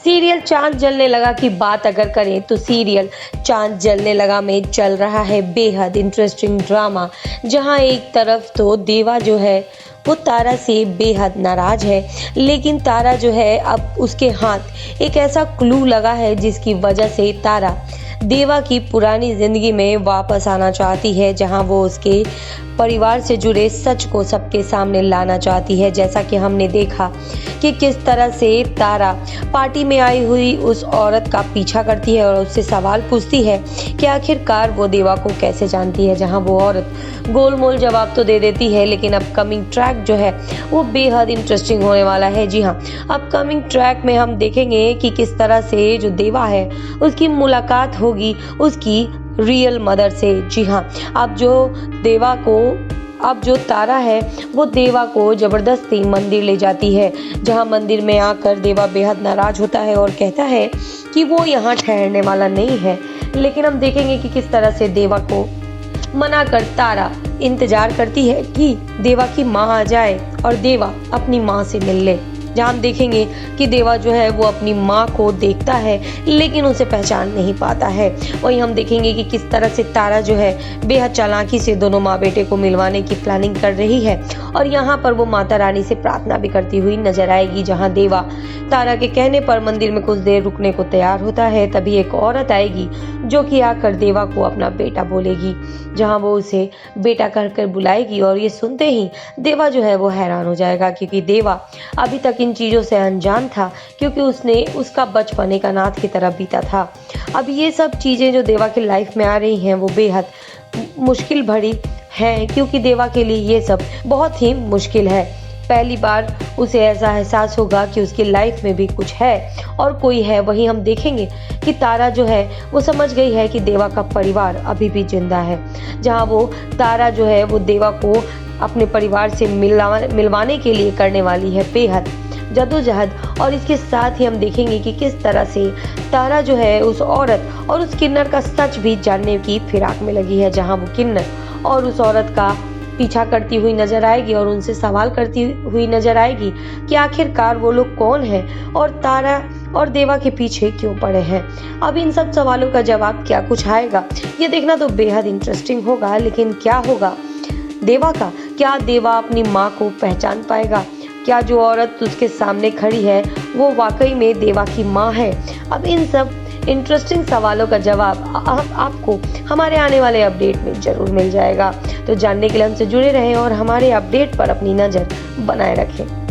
Serial चांद जलने लगा की बात अगर करें तो सीरियल चांद जलने लगा में चल रहा है बेहद इंटरेस्टिंग ड्रामा, जहां एक तरफ तो देवा जो है वो तारा से बेहद नाराज है, लेकिन तारा जो है अब उसके हाथ एक ऐसा क्लू लगा है जिसकी वजह से तारा देवा की पुरानी जिंदगी में वापस आना चाहती है, जहां वो उसके परिवार से जुड़े सच को सबके सामने लाना चाहती है। जैसा कि हमने देखा कि किस तरह से तारा पार्टी में आई हुई उस औरत का पीछा करती है और उससे सवाल पूछती है कि आखिरकार वो देवा को कैसे जानती है, जहां वो औरत गोलमोल जवाब तो दे देती है, लेकिन अपकमिंग ट्रैक जो है वो बेहद इंटरेस्टिंग होने वाला है। जी हाँ, अपकमिंग ट्रैक में हम देखेंगे कि किस तरह से जो देवा है उसकी मुलाकात होगी उसकी रियल मदर से। जी हाँ, अब जो तारा है वो देवा को जबरदस्ती मंदिर ले जाती है, जहां मंदिर में आकर देवा बेहद नाराज होता है और कहता है कि वो यहाँ ठहरने वाला नहीं है। लेकिन हम देखेंगे कि किस तरह से देवा को मना कर तारा इंतजार करती है कि देवा की माँ आ जाए और देवा अपनी माँ से मिल ले। जहाँ हम देखेंगे कि देवा जो है वो अपनी माँ को देखता है लेकिन उसे पहचान नहीं पाता है। वहीं हम देखेंगे कि किस तरह से तारा जो है बेहद चालाकी से दोनों माँ बेटे को मिलवाने की प्लानिंग कर रही है और यहाँ पर वो माता रानी से प्रार्थना भी करती हुई नजर आएगी। जहाँ देवा तारा के कहने पर मंदिर में कुछ देर रुकने को तैयार होता है, तभी एक औरत आएगी जो कि आकर देवा को अपना बेटा बोलेगी, जहाँ वो उसे बेटा कहकर बुलाएगी। और ये सुनते ही देवा जो है वो हैरान हो जाएगा, क्योंकि देवा अभी तक इन चीज़ों से अनजान था, क्योंकि उसका बचपन एक अनाथ की तरह बीता था। अब ये सब चीज़ें जो देवा की लाइफ में आ रही हैं वो बेहद मुश्किल भरी हैं, क्योंकि देवा के लिए ये सब बहुत ही मुश्किल है। पहली बार उसे ऐसा एहसास होगा कि उसकी लाइफ में भी कुछ है और कोई है। वहीं हम देखेंगे कि तारा जो है वो समझ गई है कि देवा का परिवार अभी भी जिंदा है, जहां वो तारा जो है वो देवा को अपने परिवार से मिलवाने के लिए करने वाली है बेहद जद्दोजहद। और इसके साथ ही हम देखेंगे कि किस तरह से तारा जो है उस औरत और उस किन्नर का सच भी जानने की फिराक में लगी है, जहां वो किन्नर और उस औरत का पीछा करती हुई नजर आएगी और उनसे सवाल करती हुई नजर आएगी कि आखिरकार वो लोग कौन हैं और तारा और देवा के पीछे क्यों पड़े हैं। अब इन सब सवालों का जवाब क्या कुछ आएगा, ये देखना तो बेहद इंटरेस्टिंग होगा। लेकिन क्या होगा देवा का? क्या देवा अपनी माँ को पहचान पाएगा? क्या जो औरत उसके सामने खड़ी है वो वाकई में देवा की माँ है? अब इन सब इंटरेस्टिंग सवालों का जवाब आपको हमारे आने वाले अपडेट में जरूर मिल जाएगा। तो जानने के लिए हमसे जुड़े रहें और हमारे अपडेट पर अपनी नज़र बनाए रखें।